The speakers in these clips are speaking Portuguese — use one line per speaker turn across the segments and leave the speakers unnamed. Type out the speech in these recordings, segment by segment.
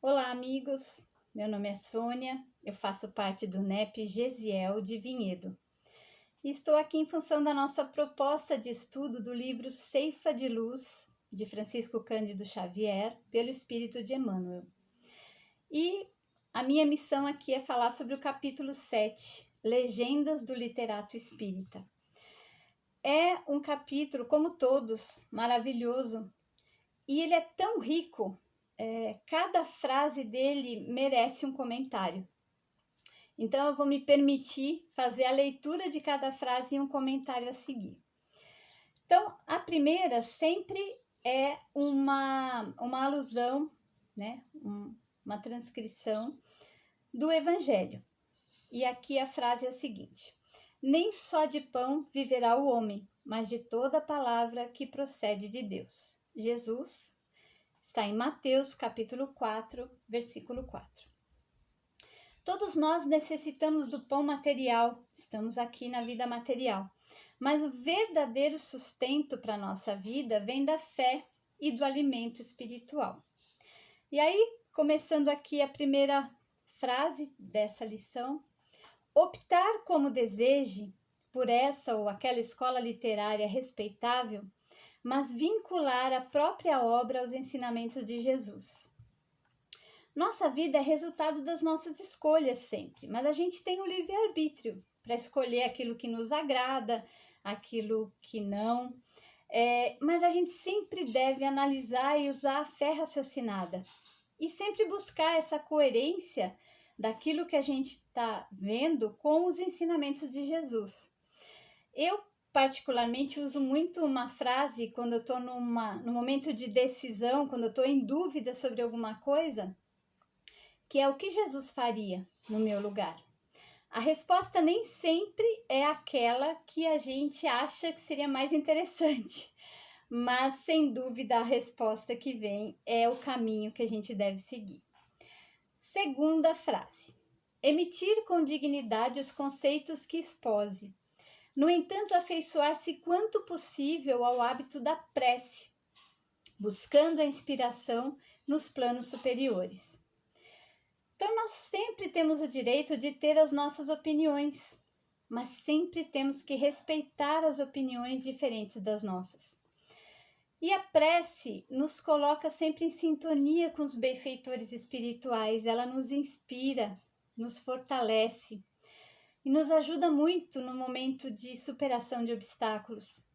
Olá, amigos. Meu nome é Sônia, eu faço parte do NEP Gesiel de Vinhedo. E estou aqui em função da nossa proposta de estudo do livro Ceifa de Luz, de Francisco Cândido Xavier, pelo Espírito de Emmanuel. E a minha missão aqui é falar sobre o capítulo 7, Legendas do Literato Espírita. É um capítulo, como todos, maravilhoso, e ele é tão rico. Cada frase dele merece um comentário. Então, eu vou me permitir fazer a leitura de cada frase e um comentário a seguir. Então, a primeira sempre é uma alusão, né? Uma transcrição do Evangelho. E aqui a frase é a seguinte: nem só de pão viverá o homem, mas de toda palavra que procede de Deus. Jesus está em Mateus, capítulo 4, versículo 4. Todos nós necessitamos do pão material, estamos aqui na vida material, mas o verdadeiro sustento para a nossa vida vem da fé e do alimento espiritual. E aí, começando aqui a primeira frase dessa lição: optar como deseje por essa ou aquela escola literária respeitável, mas vincular a própria obra aos ensinamentos de Jesus. Nossa vida é resultado das nossas escolhas sempre, mas a gente tem o livre-arbítrio para escolher aquilo que nos agrada, aquilo que não. Mas a gente sempre deve analisar e usar a fé raciocinada e sempre buscar essa coerência daquilo que a gente está vendo com os ensinamentos de Jesus. Eu particularmente uso muito uma frase quando eu estou no momento de decisão, quando eu estou em dúvida sobre alguma coisa, que é o que Jesus faria no meu lugar. A resposta nem sempre é aquela que a gente acha que seria mais interessante, mas sem dúvida a resposta que vem é o caminho que a gente deve seguir. Segunda frase: emitir com dignidade os conceitos que expose. No entanto, afeiçoar-se quanto possível ao hábito da prece, buscando a inspiração nos planos superiores. Então, nós sempre temos o direito de ter as nossas opiniões, mas sempre temos que respeitar as opiniões diferentes das nossas. E a prece nos coloca sempre em sintonia com os benfeitores espirituais, ela nos inspira, nos fortalece e nos ajuda muito no momento de superação de obstáculos.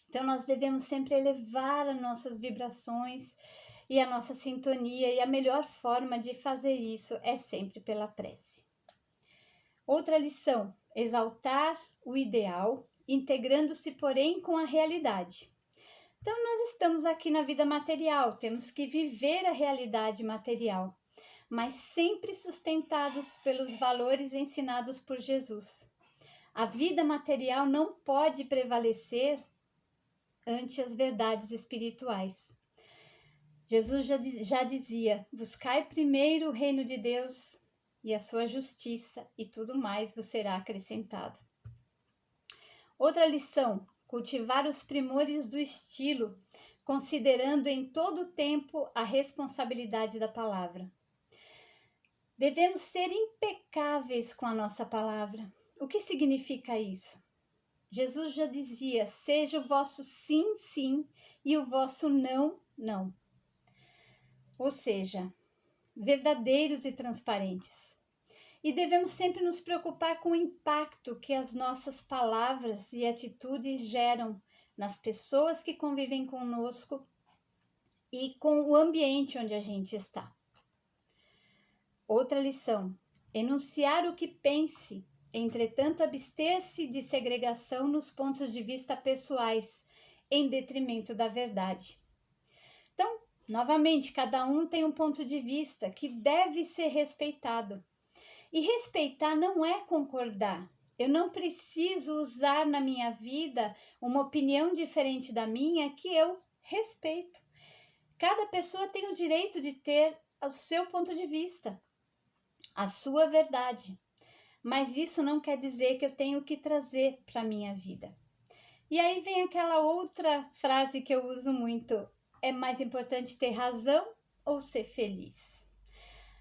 Então, nós devemos sempre elevar as nossas vibrações e a nossa sintonia, e a melhor forma de fazer isso é sempre pela prece. Outra lição: exaltar o ideal, integrando-se, porém, com a realidade. Então, nós estamos aqui na vida material, temos que viver a realidade material, mas sempre sustentados pelos valores ensinados por Jesus. A vida material não pode prevalecer ante as verdades espirituais. Jesus já dizia: buscai primeiro o reino de Deus e a sua justiça, e tudo mais vos será acrescentado. Outra lição: cultivar os primores do estilo, considerando em todo o tempo a responsabilidade da palavra. Devemos ser impecáveis com a nossa palavra. O que significa isso? Jesus já dizia: seja o vosso sim, sim, e o vosso não, não. Ou seja, verdadeiros e transparentes. E devemos sempre nos preocupar com o impacto que as nossas palavras e atitudes geram nas pessoas que convivem conosco e com o ambiente onde a gente está. Outra lição: enunciar o que pense, entretanto abster-se de segregação nos pontos de vista pessoais, em detrimento da verdade. Então, novamente, cada um tem um ponto de vista que deve ser respeitado. E respeitar não é concordar. Eu não preciso usar na minha vida uma opinião diferente da minha que eu respeito. Cada pessoa tem o direito de ter o seu ponto de vista, a sua verdade. Mas isso não quer dizer que eu tenho que trazer para a minha vida. E aí vem aquela outra frase que eu uso muito: é mais importante ter razão ou ser feliz?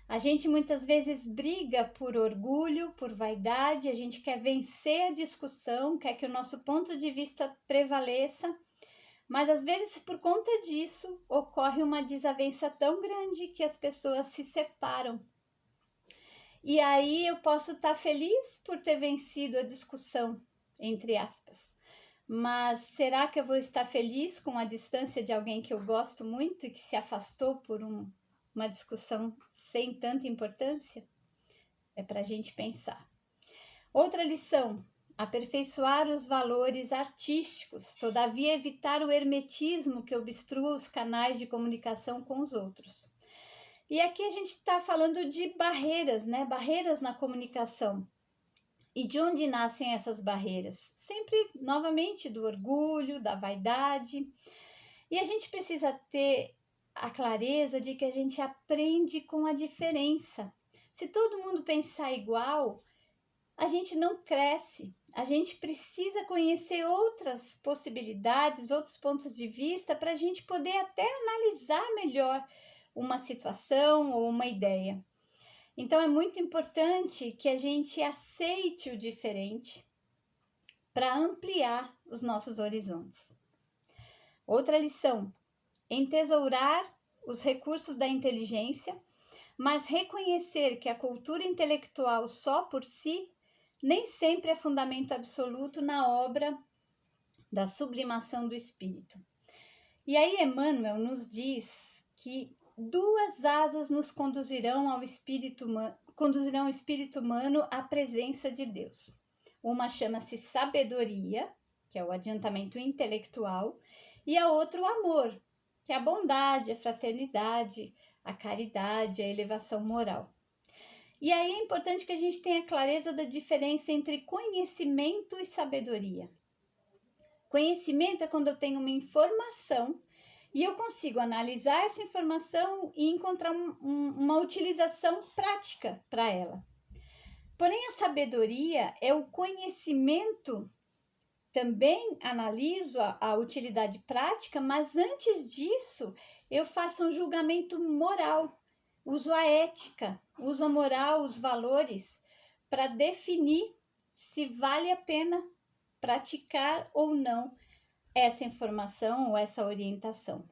A gente muitas vezes briga por orgulho, por vaidade, a gente quer vencer a discussão, quer que o nosso ponto de vista prevaleça, mas às vezes por conta disso ocorre uma desavença tão grande que as pessoas se separam. E aí eu posso estar feliz por ter vencido a discussão, entre aspas. Mas será que eu vou estar feliz com a distância de alguém que eu gosto muito e que se afastou por uma discussão sem tanta importância? É para a gente pensar. Outra lição: aperfeiçoar os valores artísticos, todavia evitar o hermetismo que obstrua os canais de comunicação com os outros. E aqui a gente está falando de barreiras, né? Barreiras na comunicação. E de onde nascem essas barreiras? Sempre, novamente, do orgulho, da vaidade. E a gente precisa ter a clareza de que a gente aprende com a diferença. Se todo mundo pensar igual, a gente não cresce. A gente precisa conhecer outras possibilidades, outros pontos de vista, para a gente poder até analisar melhor uma situação ou uma ideia. Então, é muito importante que a gente aceite o diferente para ampliar os nossos horizontes. Outra lição: entesourar os recursos da inteligência, mas reconhecer que a cultura intelectual só por si nem sempre é fundamento absoluto na obra da sublimação do espírito. E aí Emmanuel nos diz que 2 asas nos conduzirão o espírito humano à presença de Deus. Uma chama-se sabedoria, que é o adiantamento intelectual, e a outra o amor, que é a bondade, a fraternidade, a caridade, a elevação moral. E aí é importante que a gente tenha clareza da diferença entre conhecimento e sabedoria. Conhecimento é quando eu tenho uma informação e eu consigo analisar essa informação e encontrar uma utilização prática para ela. Porém, a sabedoria é o conhecimento. Também analiso a utilidade prática, mas antes disso, eu faço um julgamento moral. Uso a ética, uso a moral, os valores, para definir se vale a pena praticar ou não essa informação ou essa orientação.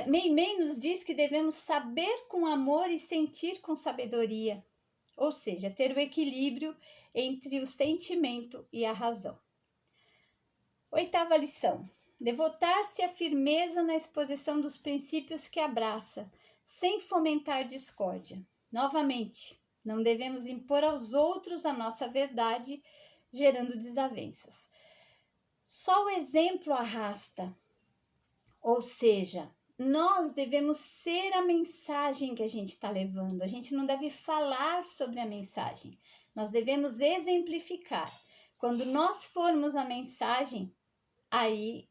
Meimei nos diz que devemos saber com amor e sentir com sabedoria, ou seja, ter o equilíbrio entre o sentimento e a razão. 8ª lição: devotar-se à firmeza na exposição dos princípios que abraça, sem fomentar discórdia. Novamente, não devemos impor aos outros a nossa verdade, gerando desavenças. Só o exemplo arrasta, ou seja, nós devemos ser a mensagem que a gente está levando. A gente não deve falar sobre a mensagem, nós devemos exemplificar. Quando nós formos a mensagem, aí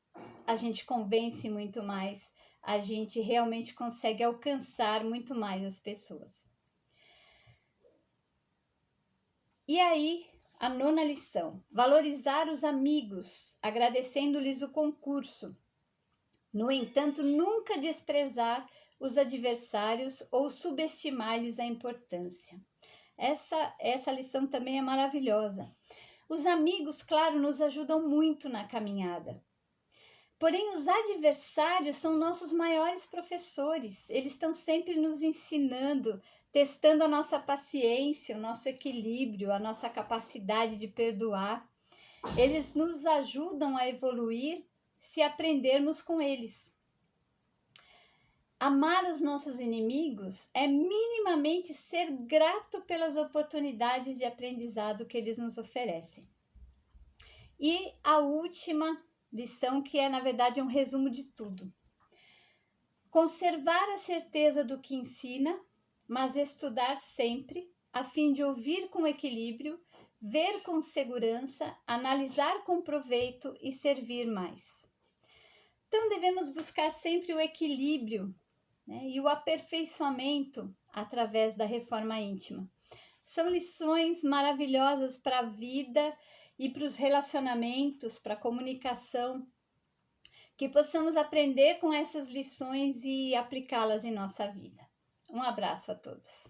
a gente convence muito mais, a gente realmente consegue alcançar muito mais as pessoas. E aí, a 9ª lição: valorizar os amigos, agradecendo-lhes o concurso. No entanto, nunca desprezar os adversários ou subestimar-lhes a importância. Essa lição também é maravilhosa. Os amigos, claro, nos ajudam muito na caminhada. Porém, os adversários são nossos maiores professores. Eles estão sempre nos ensinando, testando a nossa paciência, o nosso equilíbrio, a nossa capacidade de perdoar. Eles nos ajudam a evoluir se aprendermos com eles. Amar os nossos inimigos é minimamente ser grato pelas oportunidades de aprendizado que eles nos oferecem. E a última lição, que é, na verdade, um resumo de tudo: conservar a certeza do que ensina, mas estudar sempre, a fim de ouvir com equilíbrio, ver com segurança, analisar com proveito e servir mais. Então, devemos buscar sempre o equilíbrio, né, e o aperfeiçoamento através da reforma íntima. São lições maravilhosas para a vida e para os relacionamentos, para a comunicação, que possamos aprender com essas lições e aplicá-las em nossa vida. Um abraço a todos.